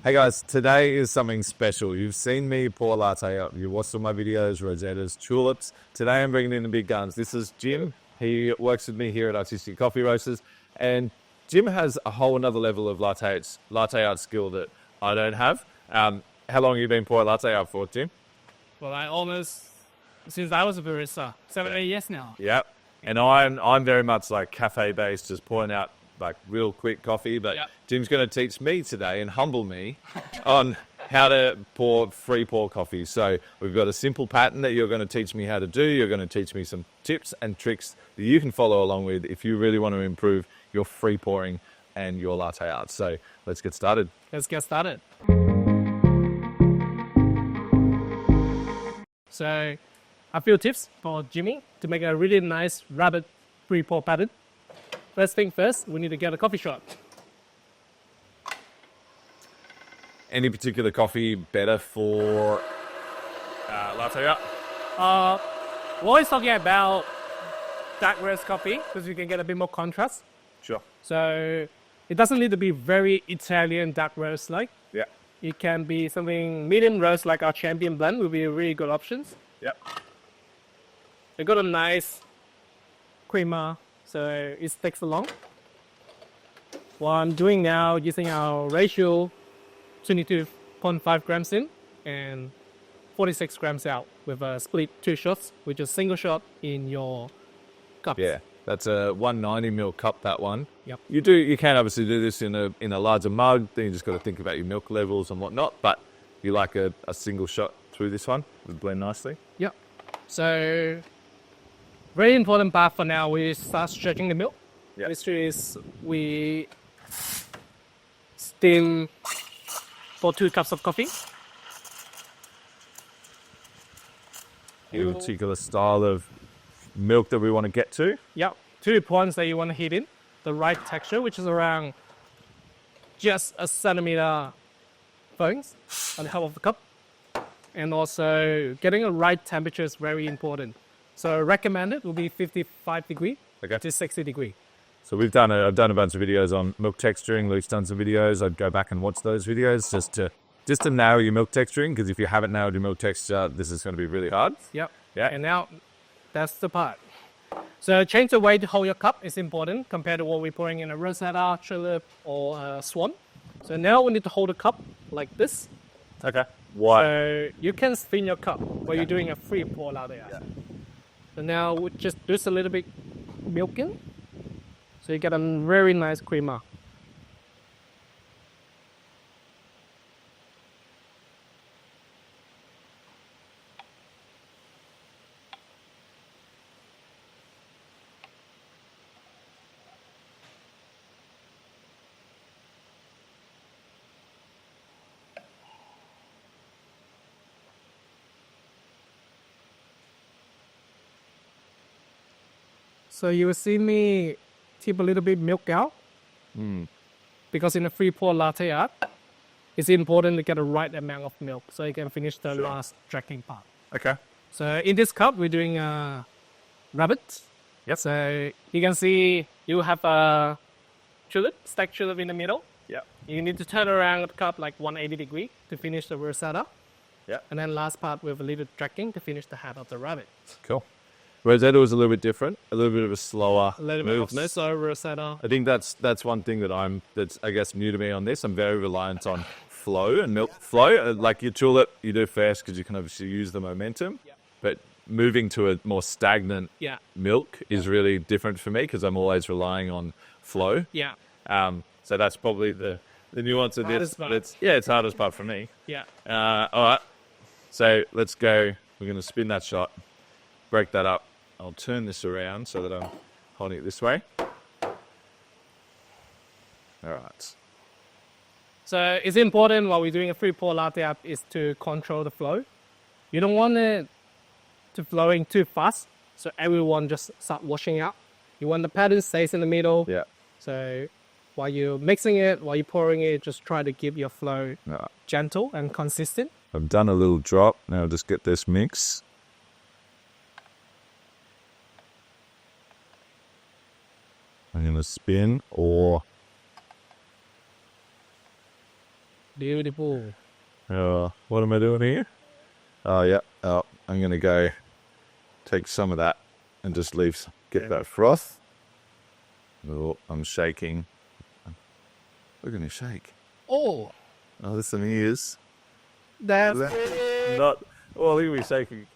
Hey guys, today is something special. You've seen me pour a latte up. You watched all my videos, rosettas, tulips. Today I'm bringing in the big guns. This is Jim. He works with me here at Artisti Coffee Roasters. And Jim has a whole another level of latte art skill that I don't have. How long have you been pouring latte art for, Jim? Well, since I was a barista, 8 years now. Yeah. And I'm very much like cafe based, just pouring out like real quick coffee, but Yep. Jim's going to teach me today and humble me on how to free pour coffee. So we've got a simple pattern that you're going to teach me how to do. You're going to teach me some tips and tricks that you can follow along with if you really want to improve your free pouring and your latte art. So let's get started. Let's get started. So, a few tips for Jimmy to make a really nice rabbit pre-pour pattern. First thing first, we need to get a coffee shop. Any particular coffee better for latte art? We're always talking about dark roast coffee because you can get a bit more contrast. Sure. So, it doesn't need to be very Italian dark roast like. Yeah. It can be something medium roast like our champion blend would be really good options. Yep. We got a nice creamer, so it takes along. What I'm doing now, using our ratio 22.5 grams in and 46 grams out with a split 2 shots, which is single shot in your cups. Yeah. That's a 190 ml cup, that one. Yep. You can obviously do this in a larger mug, then you just got to think about your milk levels and whatnot, but you like a single shot through this one, it would blend nicely. Yep. So, very important part for now, we start stretching the milk. Yep. Which is we steam for 2 cups of coffee. Any particular style of milk that we want to get to? Yep. 2 points that you want to hit in. The right texture, which is around just a centimeter foams on the top of the cup. And also getting a right temperature is very important. So recommended will be 55 degree to 60 degree. So I've done a bunch of videos on milk texturing. Luke's done some videos. I'd go back and watch those videos just to nail your milk texturing, because if you haven't nailed your milk texture, this is going to be really hard. Yep. Yeah. And now that's the part. So change the way to hold your cup is important compared to what we're pouring in a rosetta, tulip, or a swan. So now we need to hold the cup like this. Okay. Why? So you can spin your cup while you're doing a free pour out there. Yeah. So now we just a little bit milk in. So you get a very nice creamer. So you will see me tip a little bit milk out. Because in a free pour latte art, it's important to get the right amount of milk so you can finish the last drinking part. Okay. So in this cup, we're doing a rabbit. Yep. So you can see you have a stacked tulip in the middle. Yeah. You need to turn around the cup like 180 degree to finish the rosetta. Yeah. And then last part with a little tracking to finish the head of the rabbit. Cool. Rosetta was a little bit different, a little bit of a slower A little bit movement. of slow rosetta. I think that's one thing that's I guess new to me on this. I'm very reliant on flow and milk flow. Like your tulip, you do fast because you can obviously use the momentum, but moving to a more stagnant milk is really different for me because I'm always relying on flow. Yeah. So that's probably the nuance of this. Hardest part. But it's hardest part for me. Yeah. All right. So let's go. We're going to spin that shot, break that up. I'll turn this around so that I'm holding it this way. All right. So it's important while we're doing a free pour latte art is to control the flow. You don't want it to flowing too fast, so everyone just start washing out. You want the pattern stays in the middle. Yeah. So while you're mixing it, while you're pouring it, just try to keep your flow All right. gentle and consistent. I've done a little drop. Now I'll just get this mix. I'm going to spin or Beautiful. What am I doing here? Oh, yeah. Oh, I'm going to go take some of that and just get that froth. Oh, I'm shaking. Look at me shake. Oh, Oh, there's some ears. that's Not. Well, look at me shaking.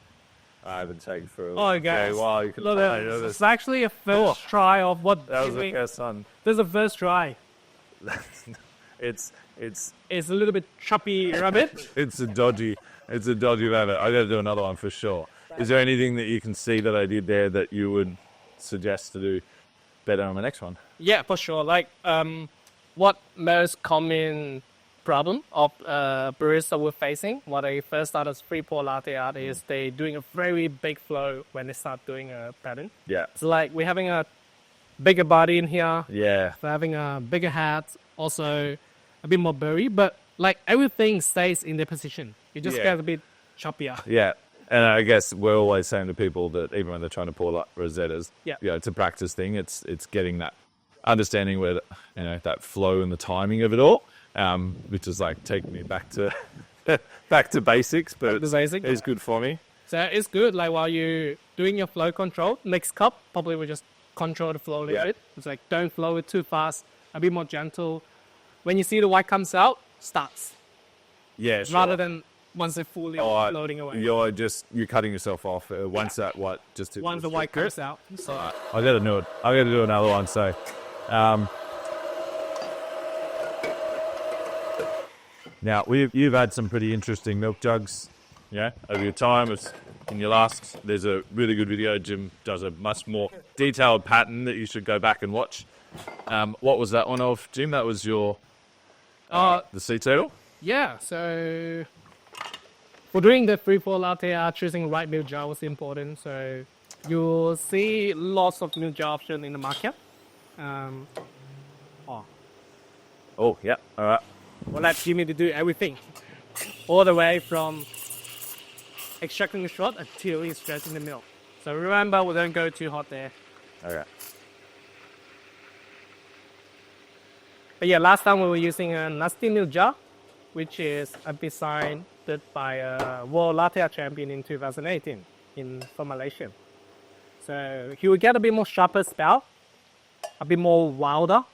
I haven't shaken for Oh, guys. a while. You can Look, I know it's actually a first try of what That was the Jimmy. first one. This is the first try. It's It's a little bit choppy rabbit. it's a dodgy rabbit. I got to do another one for sure. Is there anything that you can see that I did there that you would suggest to do better on the next one? Yeah, for sure. Like, what most common problem of barista we're facing when they first start as free pour latte art is they doing a very big flow when they start doing a pattern. Yeah. So like we're having a bigger body in here, Yeah. we're having a bigger hat, also a bit more burry, but like everything stays in their position. You just Yeah. get a bit choppier. Yeah. And I guess we're always saying to people that even when they're trying to pour like Rosettas, Yeah. it's a practice thing. It's getting that understanding where that flow and the timing of it all, which is like taking me back to back to basics, but The basic. it's good for me. So it's good, like while you're doing your flow control, next cup probably will just control the flow a little Yeah. bit. It's like don't flow it too fast, a bit more gentle. When you see the white comes out, starts. Yeah, sure. Rather than once it's fully floating away. You're cutting yourself off once that white Once the white comes out. So I got to do it. I got to do another one. So, now you've had some pretty interesting milk jugs, over your time. There's a really good video. Jim does a much more detailed pattern that you should go back and watch. What was that one of, Jim? That was your the seed turtle. yeah, so for doing the free pour latte art, choosing the right milk jar was important. So you'll see lots of milk jar options in the market. Oh, yeah. All right. We'll let Jimmy to do everything, all the way from extracting the shot until he's stretching the milk. So remember, we don't go too hot there. Okay. But yeah, last time we were using a nasty milk jar, which is a design by a world latte art champion in 2018 from Malaysia. So he will get a bit more sharper spout, a bit more wilder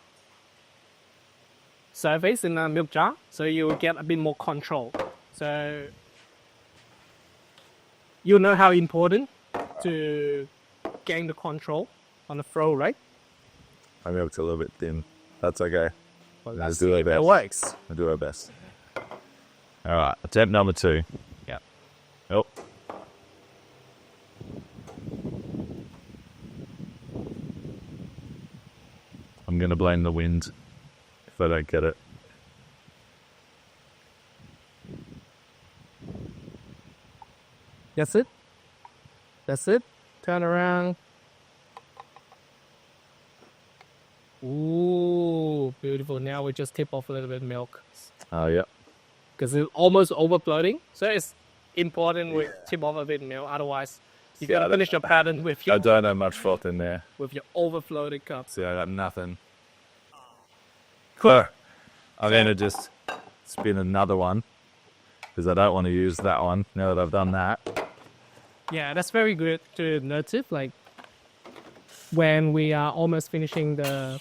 surface in the milk jar, so you will get a bit more control. So you know how important to gain the control on the flow, right? My milk's a little bit thin. That's okay. Well, Let's do our best. It works. We'll do our best. All right. Attempt number 2. Yeah. Oh. I'm going to blame the wind if I don't get it. That's it. That's it. Turn around. Ooh, beautiful. Now we just tip off a little bit of milk Oh, yeah. because it's almost overflowing. So it's important we tip off a bit of milk. Otherwise, you gotta finish your pattern with I your don't have much froth in there. overflowing cup. See, I got nothing. I'm going to just spin another one because I don't want to use that one now that I've done that. Yeah, that's very good to notice. Like when we are almost finishing the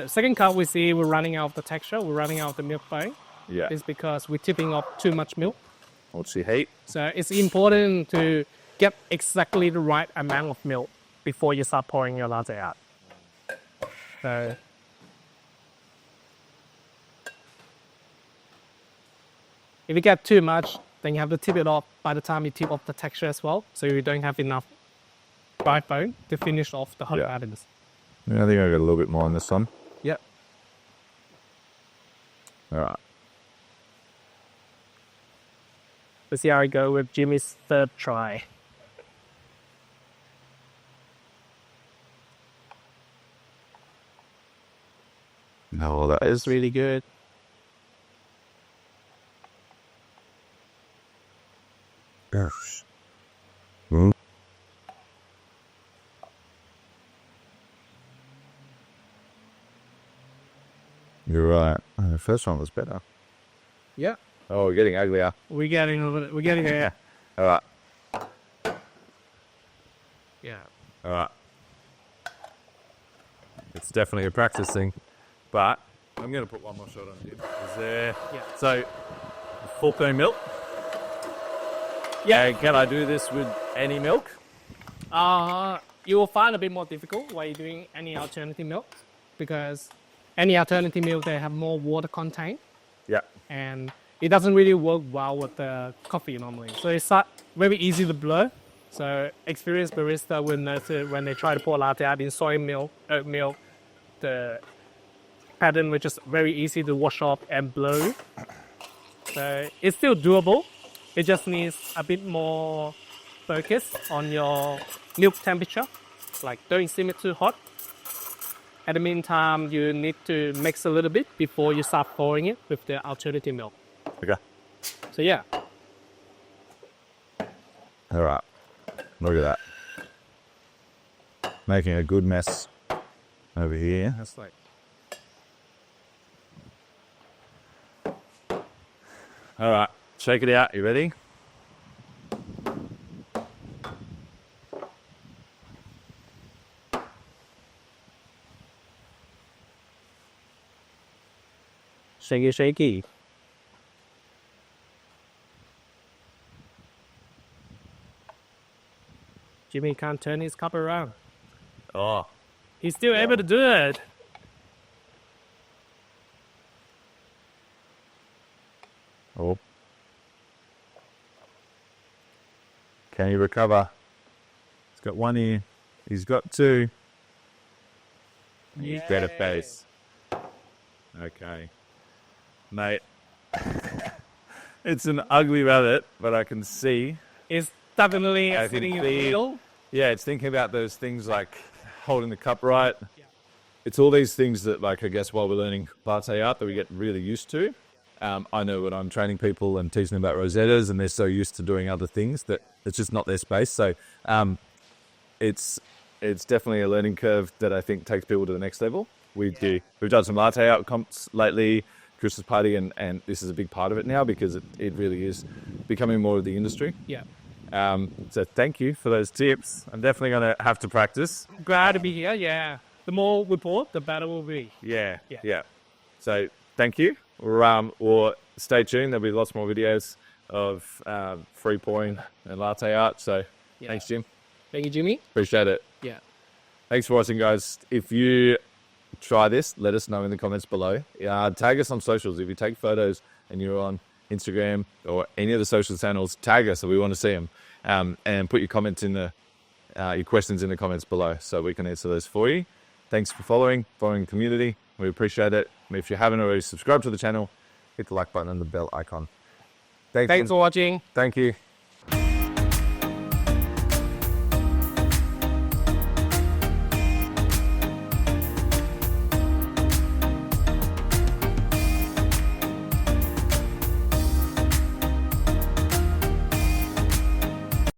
second cup, we see we're running out of the texture. We're running out of the milk foam. Yeah. It's because we're tipping off too much milk. What's she hate? So it's important to get exactly the right amount of milk before you start pouring your latte out. So if you get too much, then you have to tip it off by the time you tip off the texture as well, so you don't have enough dry foam to finish off the hot Yeah. patterns. Yeah, I think I got a little bit more on this one. Yep. All right. Let's see how I go with Jimmy's third try. No, that It's really good. Yes. You're right. The first one was better. Yeah. Oh, we're getting uglier. We're getting there. All right. Yeah. All right. It's definitely a practice thing, but I'm going to put one more shot on Jim. Is there? Yeah. So, full cream milk. Yeah. And can I do this with any milk? You will find a bit more difficult while you're doing any alternative milk, because any alternative milk, they have more water content, Yeah. and it doesn't really work well with the coffee normally. So it's very easy to blur. So experienced barista will notice when they try to pour latte out in soy milk, oat milk, the pattern which is very easy to wash off and blur. So it's still doable. It just needs a bit more focus on your milk temperature, like don't steam it too hot. At the meantime, you need to mix a little bit before you start pouring it with the alternative milk. Okay. So yeah. All right. Look at that. Making a good mess over here. That's like. All right. Shake it out. You ready? Shaky, shaky. Jimmy can't turn his cup around. Oh. He's still able to do it. Oh. Can he recover? He's got one ear. He's got two. He's better face. Okay. Mate. It's an ugly rabbit, but I can see. It's definitely I can sitting in the see- middle. Yeah, it's thinking about those things like holding the cup right. It's all these things that, like, I guess while we're learning latte art that we get really used to. I know when I'm training people and teaching them about rosettas and they're so used to doing other things that it's just not their space. So it's definitely a learning curve that I think takes people to the next level. We've done some latte art comps lately, Christmas party, and this is a big part of it now because it really is becoming more of the industry. Yeah. So thank you for those tips. I'm definitely going to have to practice. Glad to be here. Yeah. The more we pour, the better we'll be. Yeah. So thank you. Or stay tuned. There'll be lots more videos of free pouring and latte art. So thanks, Jim. Thank you, Jimmy. Appreciate it. Yeah. Thanks for watching, guys. If you try this, let us know in the comments below. Tag us on socials. If you take photos and you're on Instagram or any of the social channels, tag us so we want to see them. And put your comments in your questions in the comments below so we can answer those for you. Thanks for following the community. We appreciate it. If you haven't already subscribed to the channel, hit the like button and the bell icon. Thanks for watching. Thank you.